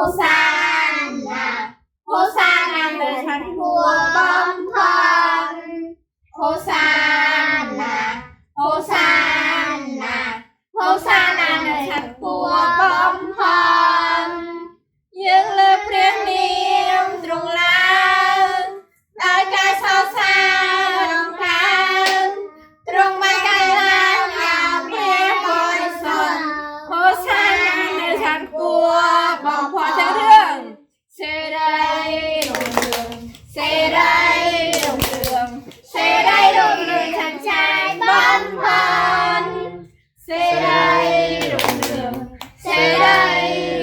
Hosanna Hosanna nơi thành vua bom thần Hosanna Hosanna Hosanna nơi thành vua bom thần những lờiព្រះនាមទ្រង់ឡើងដោយការសរសើររំខានទ្រង់បានកាយឡើងដល់ព្រះបរិសុទ្ធ Hosanna នៅឋានគួរបំផុតទាំងរឿងសេរីរុងរឿងសេរីរុងរឿងសេរីរុងរឿងខាងចាយបំផុតសេរីរុងរឿងសេរី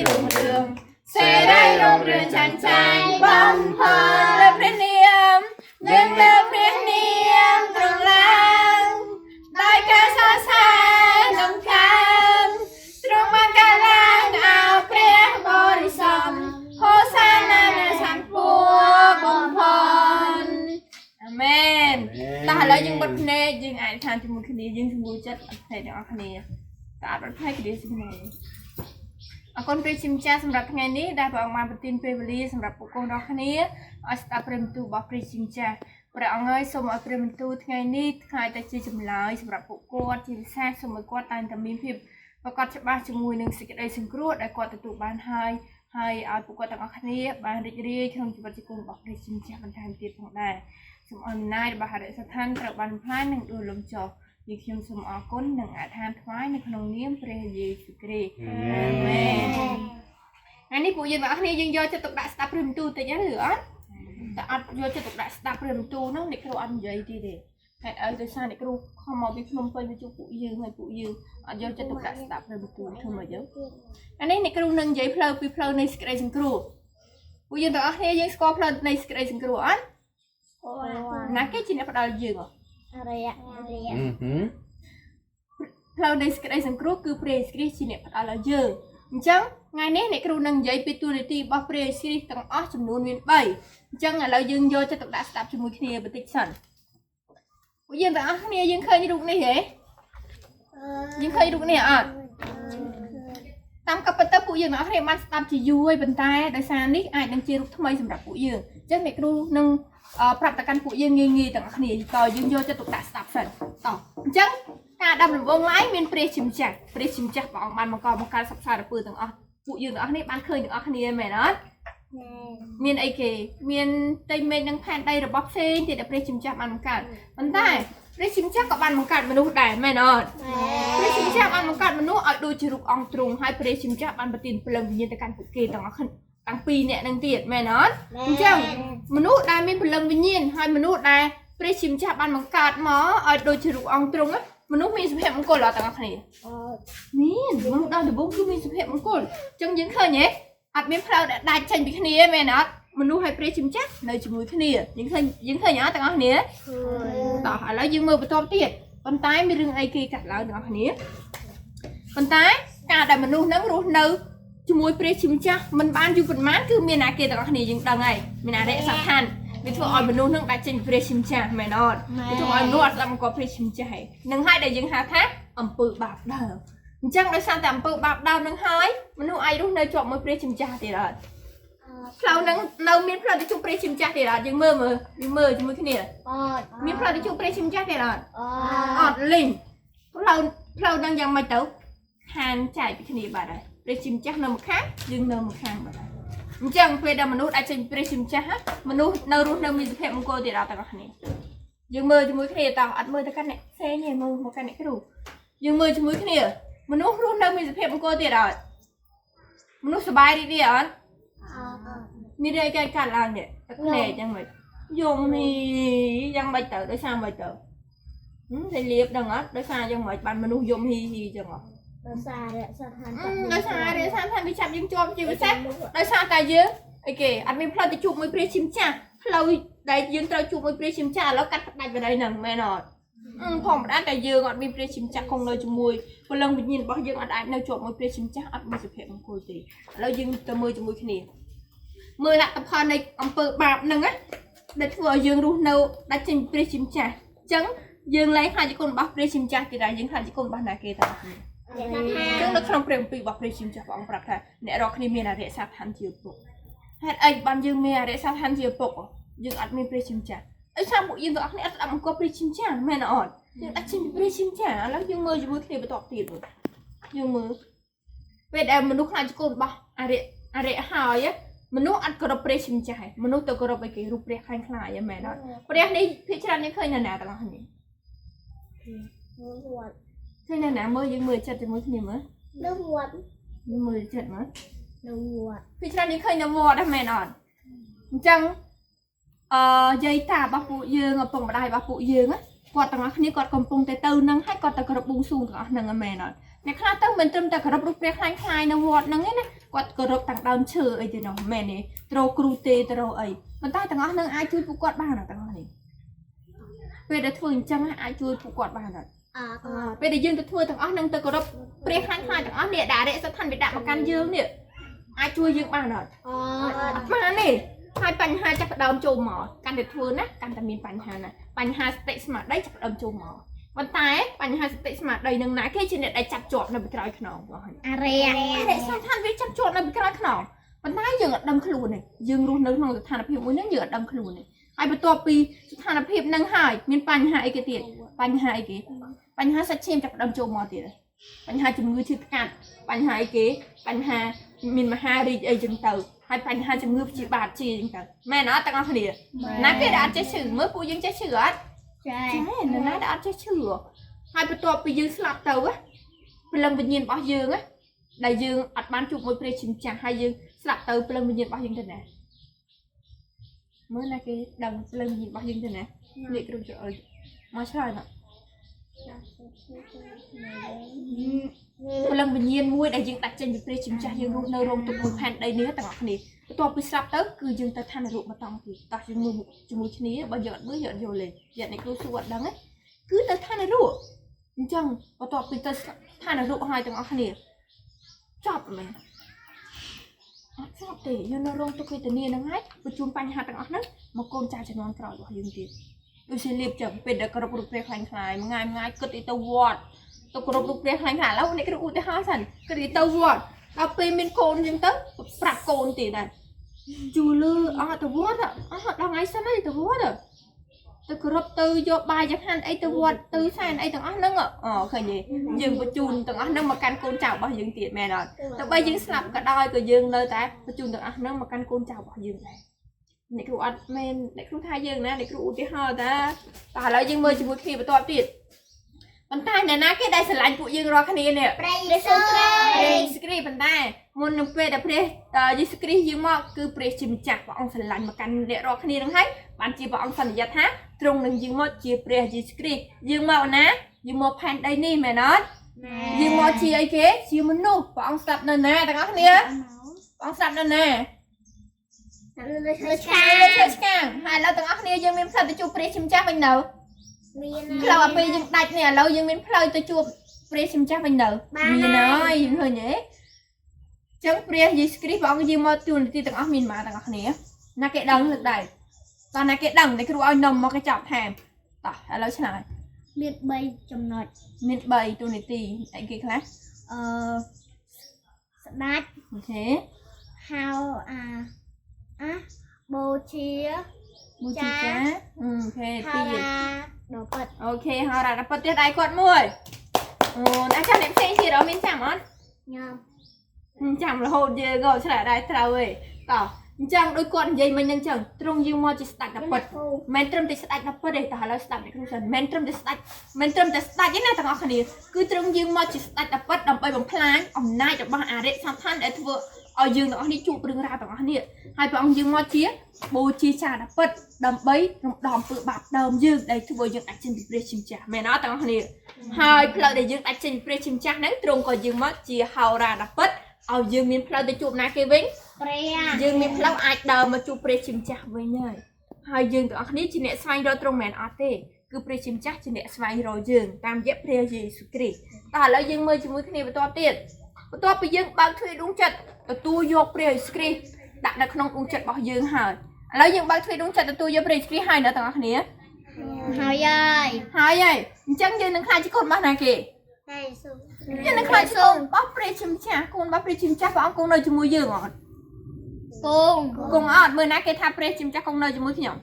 រុងរឿងសេរីរុងរឿងខាងចាយបំផុតលើព្រះនាមនឹងលើព្រះនាមទ្រង់ឡើងដោយការសរសើរនឹងខានទ្រង់បានកាយឡើងដល់ព្រះបរិសុទ្ធ Hosanna នៅឋានគួរបំផុតអាមែនតោះឥឡូវយើងបិទភ្នែកយើងអាចថាជាមួយគ្នាយើងស្ងួរចិត្តអត់ភ្នែកទាំងអស់គ្នាតើអត់បិទភ្នែកគ្នាសិនទេអរគុណព្រះជាម្ចាស់សម្រាប់ថ្ងៃនេះដែលព្រះអង្គបានប្រទានពេលវេលាសម្រាប់ពួកកូនរបស់គ្នាឲ្យស្ដាប់ព្រះបន្ទូលរបស់ព្រះជាម្ចាស់ព្រះអង្គហើយសូមឲ្យព្រះបន្ទូលថ្ងៃនេះខ្លាយទៅជាចម្លើយសម្រាប់ពួកគាត់ជាពិសេសសូមឲ្យគាត់តែងតែមានភាពប្រកបច្បាស់ជាមួយនឹងសេចក្តីសង្គ្រោះដែលគាត់ទទួលបានហើយឲ្យពួកគាត់ទាំងអស់គ្នាបានរីករាយក្នុងជីវិតជាគុណរបស់ព្រះជាម្ចាស់បន្ថែមទៀតផងដែរសូមអំណាចរបស់ហរិសឋានត្រូវបានផ្លាស់និងដួលលំចុះយើងខ្ញុំសូមអរគុណនិងអធិដ្ឋានថ្វាយនៅក្នុងនាមព្រះយេស៊ូវគ្រីស្ទអាមែនថ្ងៃនេះពួកយើងទាំងអស់គ្នាយើងយកចិត្តទុកដាក់ស្ដាប់ព្រះបន្ទូលតិចឬអត់តែអត់យកចិត្តទុកដាក់ស្ដាប់ព្រះបន្ទូលនោះអ្នកគ្រូអត់និយាយទេហេតុអីដោយសារអ្នកគ្រូខំមកពីភ្នំពេញមកជួបពួកយើងហើយពួកយើងអត់យកចិត្តទុកដាក់ស្ដាប់ព្រះបន្ទូលធ្វើមកយើងអានេះអ្នកគ្រូនឹងនិយាយផ្លូវពីផ្លូវនៃសេចក្តីសង្គ្រោះពួកយើងទាំងអស់គ្នាយើងស្គាល់ផ្លូវនៃសេចក្តីសង្គ្រោះអត់ណាគេជាអ្នកផ្ដល់យើងអរិយផ្លូវនៃសេចក្តីសង្គ្រោះគឺព្រះយេស៊ូវគ្រីស្ទជាអ្នកផ្ដល់ឲ្យយើងអញ្ចឹងថ្ងៃនេះអ្នកគ្រូនឹងនិយាយពីទូនាទីរបស់ព្រះយេស៊ូវគ្រីស្ទទាំងអស់ចំនួនមាន3អញ្ចឹងឥឡូវយើងយកចិត្តទុកដាក់ស្ដាប់ជាមួយគ្នាបន្តិចសិនពួកយើងទាំងអស់គ្នាយើងឃើញរូបនេះហ៎យើងឃើញរូបនេះអត់តាមកាពិតទៅពួកយើងទាំងអស់គ្នាបានស្ដាប់ជាយូរហើយប៉ុន្តែដោយសារនេះអាចនឹងជារូបថ្មីសម្រាប់ពួកយើងអញ្ចឹងអ្នកគ្រូនឹងប្រាប់ទៅកាន់ពួកយើងងាយទាំងអស់គ្នាតើយើងយកចិត្តទុកដាក់ស្ដាប់សិនតោះអញ្ចឹងការដំបងឡើយមានព្រះជាម្ចាស់ព្រះជាម្ចាស់ព្រះអង្គបានបង្កើតសព្វសារពើទាំងអស់ពួកយើងទាំងអស់នេះបានឃើញទាំងអស់គ្នាមែនអត់មានអីគេមានតេមេឃនិងផែនដីរបស់ផ្សេងទៀតដែលព្រះជាម្ចាស់បានបង្កើតប៉ុន្តែព្រះជាម្ចាស់ក៏បានបង្កើតមនុស្សដែរមែនអត់ព្រះជាម្ចាស់បានបង្កើតមនុស្សឲ្យដូចជារូបអង្គទ្រង់ហើយព្រះជាម្ចាស់បានប្រទានព្រលឹងវិញ្ញាណទៅកាន់ពួកគេទាំងអស់ទាំងពីរអ្នកនឹងទៀតមែនអត់អញ្ចឹងមនុស្សដែលមានព្រលឹងវិញ្ញាណហើយមនុស្សដែលព្រះជាម្ចាស់បានបង្កើតមកឲ្យដូចជារូបអង្គទ្រង់មនុស្សមានសុភមង្គលអត់ទាំងអស់គ្នាមានមនុស្សដល់ដំបូងគឺមានសុភមង្គលអញ្ចឹងយើងឃើញទេអត់មានផ្លូវដែលដាច់ចេញពីគ្នាមែនអត់មនុស្សហើយព្រះជាម្ចាស់នៅជាមួយគ្នាយើងឃើញអត់ទាំងអស់គ្នាតោះឥឡូវយើងមើលបន្តទៀតប៉ុន្តែមានរឿងអីគេកាត់ឡើងទាំងអស់គ្នាប៉ុន្តែការដែលមនុស្សនឹងរស់នៅជាមួយព្រះជាម្ចាស់មិនបានយូរប៉ុន្មានគឺមានអាគេទាំងអស់គ្នាយើងដឹងហើយមានអារិយសត្វឋានវាធ្វើឲ្យមនុស្សនឹងដាច់ចេញពីព្រះជាម្ចាស់មែនអត់វាធ្វើឲ្យមនុស្សអត់ស្ដាប់អង្គព្រះជាម្ចាស់ហើយនឹងហើយដែលយើងហៅថាអំពើបាបដើមអញ្ចឹងដោយសារតែអំពើបាបដើមនឹងហើយមនុស្សអាចរស់នៅជាប់មួយព្រះជាម្ចាស់ទៀតអត់ផ្លូវនឹងនៅមានផ្លូវទៅជួបព្រះជាម្ចាស់ទៀតអត់យើងមើលជាមួយគ្នាមានផ្លូវទៅជួបព្រះជាម្ចាស់ទៀតអត់អត់លីងផ្លូវនឹងយ៉ាងម៉េចទៅខានចែកពីគ្នាបាត់ហើយព្រះជាម្ចាស់នៅម្ខាងយើងនៅម្ខាងបាត់ហើយអញ្ចឹងពេលដែលមនុស្សអាចចេញព្រះជាម្ចាស់មនុស្សនៅរស់នៅមានសុភមង្គលទៀតអត់ទាំងអស់គ្នាយើងមើលជាមួយគ្នាតោះអត់មើលទៅកាន់អ្នកផ្សេងទេមើលមកកាន់អ្នកគ្រូយើងមើលជាមួយគ្នាមនុស្សរស់នៅមានសុភមង្គលទៀតអត់មនុស្សសុបាយរីករាយអត់មានរឿងអីកើតឡើងនេះទឹកភ្នែកយ៉ាងម៉េចយំនេះយ៉ាងម៉េចទៅដោយសារម៉េចទៅតែលៀបដឹងអត់ដោយសារយ៉ាងម៉េចបានមនុស្សយំហ៊ីចឹងអត់ដោយសាររក្សាឋានវាចាប់យើងជាប់ជាពិសេសដោយសារតែយើងអីគេអត់មានផ្លូវទៅជួបមួយព្រះជាម្ចាស់ផ្លូវដែលយើងត្រូវជួបមួយព្រះជាម្ចាស់ឥឡូវកាត់ផ្ដាច់បណ្ដៃហ្នឹងមែនអត់ធម្មតាតែយើងអត់មានព្រះជាម្ចាស់គង់នៅជាមួយព្រលឹងវិញ្ញាណរបស់យើងអត់អាចនៅជាប់មួយព្រះជាម្ចាស់អត់មានសុភមង្គលទេឥឡូវយើងទៅមើលជាមួយគ្នាមើលលទ្ធផលនៃអំពើបាបហ្នឹងណាដែលធ្វើឲ្យយើងរស់នៅដាច់ចេញព្រះជាម្ចាស់អញ្ចឹងយើងលែងខ្លាចជាគុណរបស់ព្រះជាម្ចាស់ទៀតហើយយើងខ្លាចជាគុណរបស់ណាគេតើ ចឹងនៅក្នុងព្រេងពីរបស់ព្រះជាម្ចាស់ព្រះអង្គប្រាប់ថាអ្នករកគ្នាមានអរិយសាឋានជាពុកហេតុអីបានយើងមានអរិយសាឋានជាពុកយើងអត់មានព្រះជាម្ចាស់អីថាពួកយើងទាំងអស់គ្នាអត់ស្ដាប់អង្គព្រះជាម្ចាស់មែនអត់យើងដាច់ចេញពីព្រះជាម្ចាស់ឥឡូវយើងមើលជាមួយគ្នាបន្តទៀតយើងមើលពេលដែលមនុស្សខ្លាចកូនរបស់អរិយហើយមនុស្សអត់គោរពព្រះជាម្ចាស់មនុស្សទៅគោរពឲ្យគេរូបព្រះខ្លាំងខ្លាយមែនអត់ព្រះនេះភាគច្រើនយើងឃើញនៅណាទាំងអស់គ្នាឃើញនៅណាមើលយើងមើលចិត្តជាមួយគ្នាមើលនៅវត្តយើងមើលចិត្តមើលនៅវត្តភាគច្រើនយើងឃើញនៅវត្តហ្នឹងមែនអត់អញ្ចឹងយាយតារបស់ពួកយើងឪពុកម្ដាយរបស់ពួកយើងគាត់ទាំងអស់គ្នាគាត់កំពុងតែទៅនឹងហើយគាត់ទៅគោរពបួងសួងទាំងអស់ហ្នឹងមែនអត់អ្នកខ្លះទៅមិនត្រឹមតែគោរពរូបព្រះខ្លាំងខ្លាយនៅវត្តហ្នឹងទេណាគាត់គោរពទាំងដើមឈើអីទេនោះមែនទេត្រូវគ្រូទេត្រូវអីប៉ុន្តែទាំងអស់ហ្នឹងអាចជួយពួកគាត់បានទាំងអស់នេះពេលដែលធ្វើអញ្ចឹងអាចជួយពួកគាត់បានអត់ពេលដែលយើងទៅធ្វើទាំងអស់ហ្នឹងទៅគោរពព្រះខ្លាំងខ្លាយទាំងអស់នេះដាក់រិសឋានវិដាក់មកកាន់យើងនេះអាចជួយយើងបានអត់អត់បានទេហើយបញ្ហាចាប់ផ្ដើមចូលមកកាន់តែធ្វើណាកាន់តែមានបញ្ហាណាបញ្ហាសតិស្មារតីចាប់ផ្ដើមចូលមកប៉ុន្តែបញ្ហាសតិស្មារតីនឹងណាគេជាអ្នកដែលចាប់ជាប់នៅពីក្រោយខ្នងបងអរិយស្ថានវាចាប់ជាប់នៅពីក្រោយខ្នងប៉ុន្តែយើងអត់ដឹងខ្លួនទេយើងរស់នៅក្នុងស្ថានភាពមួយហ្នឹងយើងអត់ដឹងខ្លួនទេហើយបន្ទាប់ពីស្ថានភាពហ្នឹងហើយមានបញ្ហាអីគេទៀតបញ្ហាអីគេបញ្ហាសាច់ឈាមចាប់ផ្ដើមចូលមកទៀតបញ្ហាជំងឺឈឺថ្កាត់បញ្ហាអីគេបញ្ហាមានមហារីកអីចឹងទៅហើយបញ្ហាជំងឺព្យាបាលជាចឹងទៅមែនអត់ទាំងអស់គ្នាណាគេដែលអត់ចេះឈឺមើលពួកយើងចេះឈឺអត់ចា៎ណាដែលអត់ចេះឈឺហើយបន្ទាប់ពីយើងស្លាប់ទៅព្រលឹងវិញ្ញាណរបស់យើងដែលយើងអត់បានជួបមួយព្រះជាម្ចាស់ហើយយើងស្លាប់ទៅព្រលឹងវិញ្ញាណរបស់យើងទៅណាមើលណាគេដឹងព្រលឹងវិញ្ញាណរបស់យើងទៅណានេះគ្រូចូលមកឆ្លើយមកព្រលឹងវិញ្ញាណមួយដែលយើងដាច់ចេញពីព្រះជាម្ចាស់យើងរស់នៅរោងទុកមួយផែនដីនេះទាំងអស់គ្នាបន្ទាប់ពីស្លាប់ទៅគឺយើងទៅឋាននរកបន្តទៀតតោះយើងមើលជាមួយគ្នាបើយើងអត់មើលយើងអត់យល់ទេយ៉ាងនេះគ្រូសួរអត់ដឹងគឺទៅឋាននរកអញ្ចឹងបន្ទាប់ពីទៅឋាននរកហើយទាំងអស់គ្នាចប់មែនអត់ចប់ទេយើងនៅរោងទុកវេទនាហ្នឹងហើយបញ្ជូនបញ្ហាទាំងអស់ហ្នឹងមកកូនចៅជំនាន់ក្រោយរបស់យើងទៀតដូចជាលៀបចឹងពេលដែលគ្រប់រូបព្រះខ្លាំងខ្លាយមួយថ្ងៃគិតទៅវត្តទៅគ្រប់រូបព្រះខ្លាំងខ្លាយឥឡូវនេះគ្រូឧទាហរណ៍សិនគិតទៅវត្តដល់ពេលមានកូនចឹងទៅប្រាប់កូនទៀតដែរជូលឺអត់ទៅវត្តអត់ដល់ថ្ងៃសិនហើយទៅវត្តទៅគ្រប់ទៅយកបាយចង្ហាន់អីទៅវត្តទៅសែនអីទាំងអស់ហ្នឹងឃើញទេយើងបញ្ជូនទាំងអស់ហ្នឹងមកកាន់កូនចៅរបស់យើងទៀតមែនអត់តែបើយើងស្លាប់ក៏ដោយក៏យើងនៅតែបញ្ជូនទាំងអស់ហ្នឹងមកកាន់កូនចៅរបស់យើងដែរអ្នកគ្រូអត់មែនអ្នកគ្រូថាយើងណាអ្នកគ្រូឧទាហរណ៍តាតែឥឡូវយើងមើលជាមួយគ្នាបន្តទៀតប៉ុន្តែអ្នកណាគេដែលស្រឡាញ់ពួកយើងរាល់គ្នានេះព្រះយេស៊ូវគ្រីស្ទប៉ុន្តែមុននឹងពេលដែលព្រះយេស៊ូវគ្រីស្ទយាងមកគឺព្រះជាម្ចាស់ព្រះអង្គស្រឡាញ់មកកាន់អ្នករាល់គ្នានឹងហើយបានជាព្រះអង្គសន្យាថាទ្រង់នឹងយាងមកជាព្រះយេស៊ូវគ្រីស្ទយាងមកណាយាងមកផែនដីនេះមែនអត់យាងមកជាអីគេជាមនុស្សព្រះអង្គស្ដាប់នៅណាទាំងអស់គ្នាព្រះអង្គស្ដាប់នៅណាលើឆ្កាងហើយឥឡូវទាំងអស់គ្នាយើងមានផ្លូវទៅជួបព្រះជាម្ចាស់វិញនៅមានផ្លូវឲ្យពេលយើងដាច់នេះឥឡូវយើងមានផ្លូវទៅជួបព្រះជាម្ចាស់វិញនៅមានហើយយើងឃើញទេអញ្ចឹងព្រះយេស៊ូវគ្រីស្ទព្រះអង្គយាងមកទូនាទីទាំងអស់មានម៉ាទាំងអស់គ្នាណាគេដឹងលើកដែរតើណាគេដឹងតែគ្រូឲ្យនំមកគេចប់ថែមតោះឥឡូវឆ្លើយមាន3ចំណុចមាន3ទូនាទីអីគេខ្លះស្ដាច់អូខេហៅបូជាចាអូខេ2ដល់ប៉ិតអូខេហើយដល់ប៉ិតទៀតដៃគាត់មួយអូអ្នកចាំអ្នកផ្សេងទៀតអត់មានចាំអត់ញ៉ាំចាំរហូតយើងក៏ឆ្លាតដែរត្រូវឯងតោះអញ្ចឹងដូចគាត់និយាយមិញហ្នឹងចឹងទ្រង់យើងមកជាស្ដេចដល់ប៉ិតមិនត្រឹមតែស្ដេចដល់ប៉ិតទេតោះឥឡូវស្ដាប់អ្នកគ្រូសិនមិនត្រឹមតែស្ដេចមិនត្រឹមតែស្ដេចទេណាទាំងអស់គ្នាគឺទ្រង់យើងមកជាស្ដេចដល់ប៉ិតដើម្បីបំផ្លាញអំណាចរបស់អរិយសត្វឋានដែលធ្វើឲ្យយើងទាំងអស់នេះជួបរឿងរ៉ាវទាំងអស់នេះហើយព្រះអង្គយើងមកជាបូជាចាដល់ពិតដើម្បីរំដំអំពើបាបដើមយើងដែលធ្វើយើងដាច់ចេញពីព្រះជាម្ចាស់មែនអត់ទាំងអស់គ្នាហើយផ្លូវដែលយើងដាច់ចេញពីព្រះជាម្ចាស់ហ្នឹងទ្រង់ក៏យើងមកជាហោរាដល់ពិតឲ្យយើងមានផ្លូវទៅជួបណាគេវិញព្រះយើងមានផ្លូវអាចដើរមកជួបព្រះជាម្ចាស់វិញហើយយើងទាំងអស់គ្នាជាអ្នកស្វែងរកទ្រង់មែនអត់ទេគឺព្រះជាម្ចាស់ជាអ្នកស្វែងរកយើងតាមរយៈព្រះយេស៊ូវគ្រីស្ទតោះឥឡូវយើងមើលជាមួយគ្នាបន្តទៀតបន្ទាប់ពីយើងបើកទ្វារដួងចិត្តទទួលយកព្រះយេស៊ូវគ្រីស្ទដាក់នៅក្នុងដួងចិត្តរបស់យើងហើយឥឡូវយើងបើកទ្វារដួងចិត្តទទួលយកព្រះយេស៊ូវគ្រីស្ទហើយនៅទាំងអស់គ្នាហើយអញ្ចឹងយើងនឹងខ្លាចជាកូនរបស់ណាគេព្រះយេស៊ូវ ยังนึกใครจะกงบ๊อบเปรย์ชิมจ้ากูบ๊อบเปรย์ชิมจ้าบอกกงเลยจมูกยืงอ่ะกงอ่ะเมื่อนักเกทับเปรย์ชิมจ้ากงเลยจมูกขี้หยอง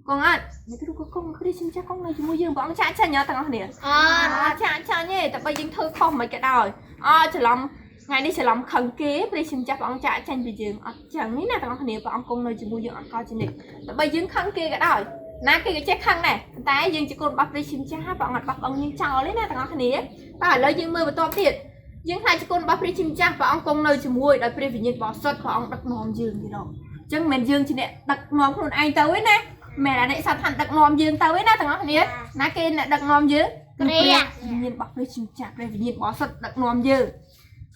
กงอ่ะนี่ก็ดูกงเปรย์ชิมจ้ากงเลยจมูกยืงบอกชาชาเนาะต่างกันเนี่ยชาเนี่ยแต่ไปยิงเธอคอมมาแกได้จะล้ำไงนี่จะล้ำขังเก๋เปรย์ชิมจ้าบอกชาชาไปยืงจังนี่นะต่างกันเนี่ยบอกกงเลยจมูกยืงก็จริงแต่ไปยิงขังเก๋ก็ได้นักเกก็เช็คขังเนี่ยแต่ยิงจะกงบ๊อบเปรย์ชิมจ้าบอกบอกยิงเจ้าเลยนะต่างกันเนี่ยป่าเลยยิงมือมาตัวเปียดยังใครจะกนบาปริชิมจ้าพระองค์กงเลยจมูกโดยเปรียบวิญญาณบอสดพระองค์ดักนอมยืนที่เราจังแม่ยืนที่เนี่ยดักนอมคนไอเต้าไว้นะแม่ได้สัตว์ทันดักนอมยืนเต้าไว้นะต่างกันนี้นักเกณฑ์ดักนอมยืนเปรียบวิญญาณบาปริชิมจ้าเปรียบวิญญาณบอสดดักนอมยืน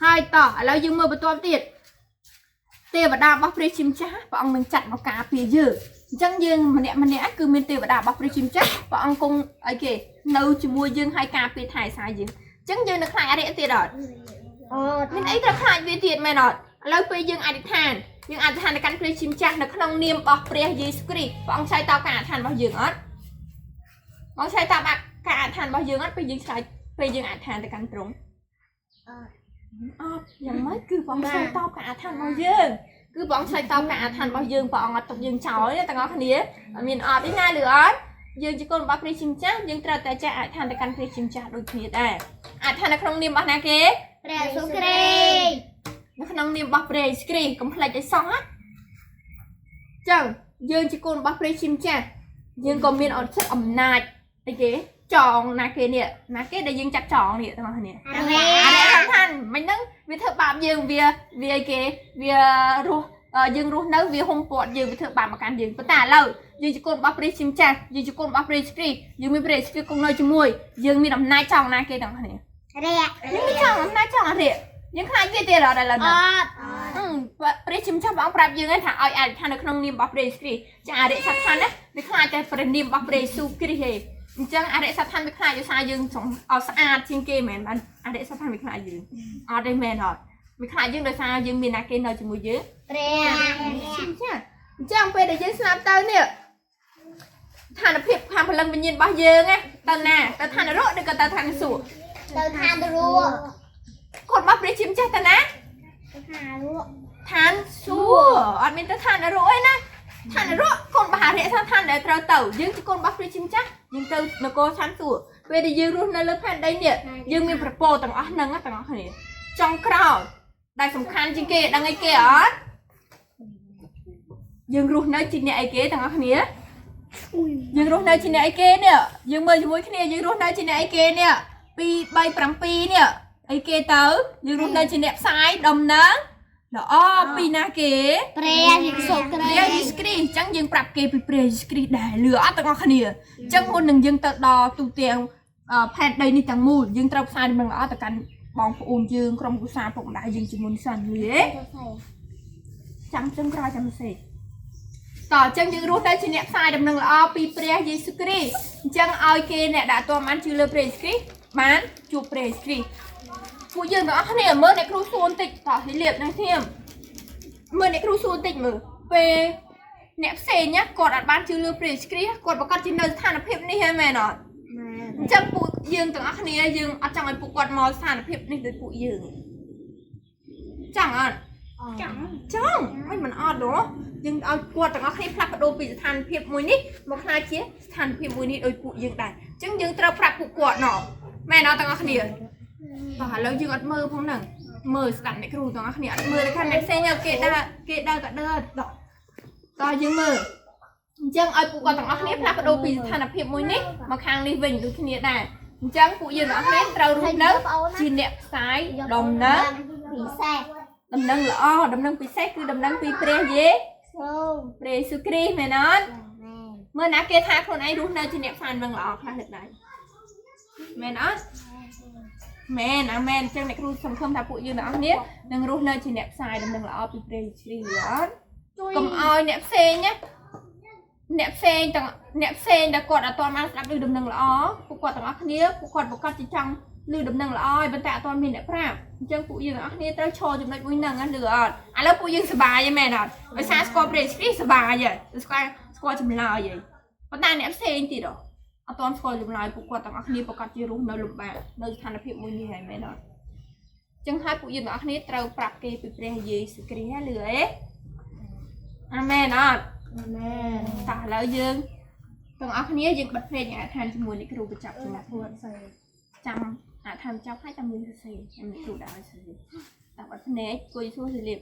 ให้ต่อแล้วยิงมือมาตัวเปียดเตะบดาบาปริชิมจ้าพระองค์มันจัดมากาเปียยืนจังยืนมันเนี่ยคือมีเตะบดาบาปริชิมจ้าพระองค์กงไอเกเนื้อจมูกยืนให้กาเปียถ่ายสายยืนจังยืนนักขายอะไรตีดอดมันไอ้นักขายวิธีไม่ดอดแล้วไปยืนอธิษฐานในการเปรียชิมจักนักขนมเนียมปอกเปรียยีสกรีบองใช้เตาการทานบ่ยืนอดบองใช้เตาการทานบ่ยืนอดไปยืนใช้ไปยืนอธิษฐานในการตรงยังไม่คือบองใช้เตาการทานบ่ยืนคือบองใช้เตาการทานบ่ยืนปองตกยืนเฉาเนี่ยแต่งอคนนี้มีนอดได้ง่ายหรืออดยืนจะกนบัฟเปรียชิมจักยืนตราแต่จะอธิษฐานในการเปรียชิมจักโดยที่ได้อธิษฐานในขนมเนียมบ้านนาเก๋เปรียสุกรีนักน้องเนียมบัฟเปรย์สกรีกำพลายใจซองฮะจังยืนจิโกนบัฟเปรย์ชิมแจยืนก็มีอดเช็ดอำนาจไอ้เก๋จองนาเก๋เนี่ยนาเก๋ได้ยืนจับจองเนี่ยทั้งนั้นเนี่ยอะไรท่านไม่นั่งวิธีบาปยืนเวียเก๋เวียรู้ยืนรู้นั่งเวียหงปอดยืนวิธีบาปมาการยืนประตาเล่ายืนจิโกนบัฟเปรย์ชิมแจยืนจิโกนบัฟเปรย์สกรียืนมีเปรย์สกรีกงน้อยจมูกยืนมีอำนาจจองนาเก๋ทั้งนั้นเนี่ยยังไม่จองอำนาจจองอะไรยังขายวิธีอะไรล่ะเนี่ยเปรียชิมชอบบ้างปรับยังไงถ้าเอาอ่านทานในขนมนิ่มบัฟเรย์สกรีจะอ่านได้สักทันนะไม่ขายแต่เปรียนิ่มบัฟเรย์สุกรีเฮจังอ่านได้สักทันไม่ขายอยู่สายยังส่งเอาสะอาดจริงเกมเหมือนมันอ่านได้สักทันไม่ขายยืนเอาได้แมนหรอไม่ขายยังโดยสายยังมีนักเกณฑ์เราจะมือเยอะเปรียชิมใช่จังไปได้ยังสนับเตาเนี่ยทานเพียบความพลังเป็นยินบ้าเยอะไงตอนน่ะแต่ทานรู้เด็กก็แต่ทานสูตรแต่ทานรู้คนมาเปรียชิมจ้าแต่นะทานสู้อันเป็นแต่ทานอร่อยนะทานอร่อยคนมาหาเรื่องทานได้เราเต่ายังจะคนมาเปรียชิมจ้ายังเต่านักโกทานสู้เวลายืนรุ่นในเลือดแผ่นได้เนี่ยยังมีประโปรต่างอันนั่งต่างอันนี้จังคราวได้สำคัญจริงเกดังไอเกอยังรุ่นในจีเนี่ยไอเกต่างอันนี้ยังรุ่นในจีเนี่ยไอเกเนี่ยยังเมื่อช่วยขี้เนี่ยยังรุ่นในจีเนี่ยไอเกเนี่ยปีใบปรังปีเนี่ยไอเกเต๋อยังรุ่นในจีเนี่ยสายดำนังแล้วปีนาเกเปรย์ยิสกรีจังยังปรับเกไปเปรย์ยิสกรีได้เหลือต่างอันนี้จังคนหนึ่งยังตัดดอตุเตียงแพทย์ใดนี่ต่างมูยังตราสายมันละแต่กันบองปูนยืงกรมกุศลผมได้ยืงจิมุนสันเลยจังกรอยจังเสกต่อจังยังรู้ได้ชิเนี่ยสายดำหนึ่งละปีเปรย์ยิสกรีจังเอาเกเนี่ยด่าตัวมันชื่อเลยเปรย์ยิสกรีมันจูเปรย์ยิสกรีผู้ยืนต่างเนี่ยเมื่อในครูซูนติดต่อที่เรียบในเทียมเมื่อในครูซูนติดมือเปเนี่ยเสียเนี่ยกดอัดบ้านชื่อเลยเปรย์ยิสกรีกดประกอบจินเดินทานเพียบนี่ให้แม่หน่อยจังผู้ยืนต่างเนี่ยยืนอาจังไอ้ผู้กดมอสานเพียบนี่เป็นผู้ยืนจังอ่ะจังไม่มันอ่อนหรอยังเอากดต่างเนี่ยพลักกระโดดปีทานเพียบมวยนี่มาคลายเชี่ยทานเพียบมวยนี่โดยผู้ยืนได้จังยืนตราพลักผู้กดหน่อแม่น้องต่างเนี่ยต่อแล้วยืนอัดมือพงหนึ่งมือสั่นในครูต่างเนี่ยอัดมือในขั้นในเส้นยาวเกะได้ก็เดินต่อยืนมือจังไอ้ผู้กดต่างเนี่ยพลักกระโดดปีทานเพียบมวยนี่มาคลางในวิ่งดูที่นี่ได้จังผู้ยืนอันนี้เรารู้เนื้อจีเนบซ้ายดมเนื้อปีแซ่ดำนังละดำนังปีแซ่คือดำนังปีเปรย์เย่เปรย์สุกรีแม่นอนเมื่อนักเกทาคนไอ้รู้เนื้อจีเนบฟันบังละค่ะเหตุใดแม่นอนแม่นะแม่จังในครูสมคมทาผู้ยืนอันนี้นังรู้เนื้อจีเนบซ้ายดำนังละปีเปรย์สุกรีกำเอาเนบเซเนี่ยเนบเซนแต่กดอัตอนมาสับลือดำเนินละอ๋อผู้กดต่างอันนี้ผู้กดประกอบจิตจังลือดำเนินละอ๋อบรรดาตอนมีเนบพระจังผู้ยืนอันนี้ต้องโชว์จุดในวิ่งหนังอันเหลือแล้วผู้ยืนสบายยังแม่นอนไปซาสกอร์เบรสกี้สบายยังสกอร์จำลายยังปัญหาเนบเซนติดหรอ អត់តន់ស្គាល់ចម្លើយពួកគាត់ទាំងអស់គ្នាប្រកាសជារស់នៅលំបាកនៅស្ថានភាពមួយនេះហើយមែនអត់ចឹងហើយពួកយើងទាំងអស់គ្នាត្រូវប្រាប់គេពីព្រះយេស៊ូវគ្រីស្ទហើយលឺអេអាមែនអត់អាមែនតោះឥឡូវយើងទាំងអស់គ្នាយើងបិទភ្នែកអាឋានជាមួយអ្នកគ្រូបញ្ចប់សម្រាប់ពួកចាំអាឋានចាប់ហើយចាំយើងសរសេរចាំអ្នកគ្រូដាក់ឲ្យសរសេរដាក់បិទភ្នែកគួយសួរសលាប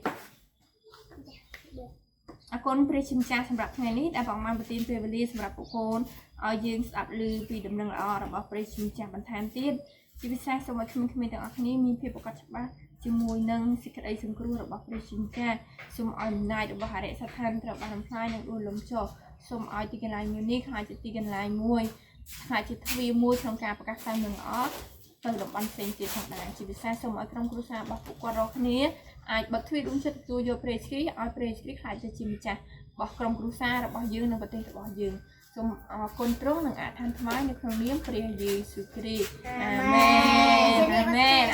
អរគុណព្រះជាម្ចាស់សម្រាប់ថ្ងៃនេះដែលបងបានប្រទានពេលវេលាសម្រាប់ពួកកូនឲ្យយើងស្ដាប់ឮពីដំណឹងល្អរបស់ព្រះជាម្ចាស់បន្ថែមទៀតជាពិសេសសូមឲ្យក្មេងៗទាំងអស់គ្នាមានភាពប្រកបច្បាស់ជាមួយនឹងសេចក្តីសង្គ្រោះរបស់ព្រះជាម្ចាស់សូមឲ្យអំណាចរបស់អរិយសត្វត្រូវបានបំផ្លាញនិងដួលលំចុះសូមឲ្យទីកន្លែងមួយនេះខ្លាចជាទីកន្លែងមួយខ្លាចជាទ្វារមួយក្នុងការប្រកាសតាមនឹងល្អទៅតំបន់ផ្សេងទៀតផងដែរជាពិសេសសូមឲ្យក្រុមគ្រួសាររបស់ពួកគាត់រាល់គ្នាអាចបិទទ្វាររួមចិត្តទទួលយកព្រះគ្រីស្ទឲ្យព្រះគ្រីស្ទខ្លាចជាម្ចាស់របស់ក្រុមគ្រួសាររបស់យើងនិងប្រទេសរបស់យើងសូមអរគុណទ្រង់និងអធិដ្ឋានថ្វាយនៅក្នុងនាមព្រះយេស៊ូវគ្រីស្ទអាមែនអាមែន